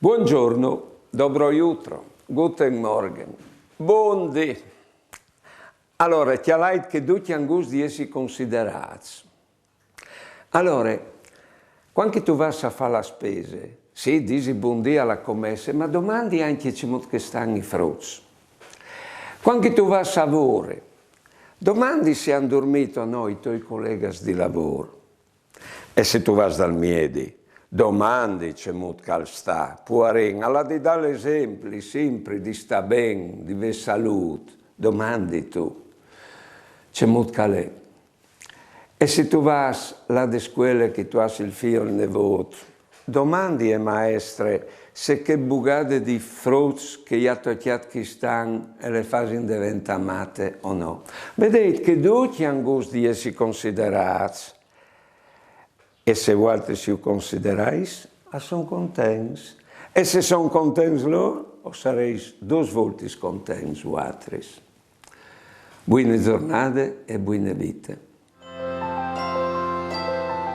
Buongiorno, dobro jutro, guten morgen, buondì. Allora, ti ha che tutti angus di essi considerati. Allora, quando tu vai a fare la spesa, sì, dici buondì alla commessa, ma domandi anche che stanno i frutti. Quando tu vai a lavoro, domandi se hanno dormito a noi i tuoi colleghi di lavoro. E se tu vai dal miedi, domandi c'è cal sta, puarin, alla di dare esempi sempre di sta bene, di avere salute, domandi tu, c'è cal è. E se tu vai là di scuola che tu hai il figlio o il nevoto, domandi ai maestre se che bugate di frutti che gli ha toccato che stanno e le fasi diventate o no. Vedete che tutti hanno gusto di essere considerati. E se voi si considerais, sono contenti. E se sono contenti loro, sareis due volte contenti voi. Buone giornate e buone vite.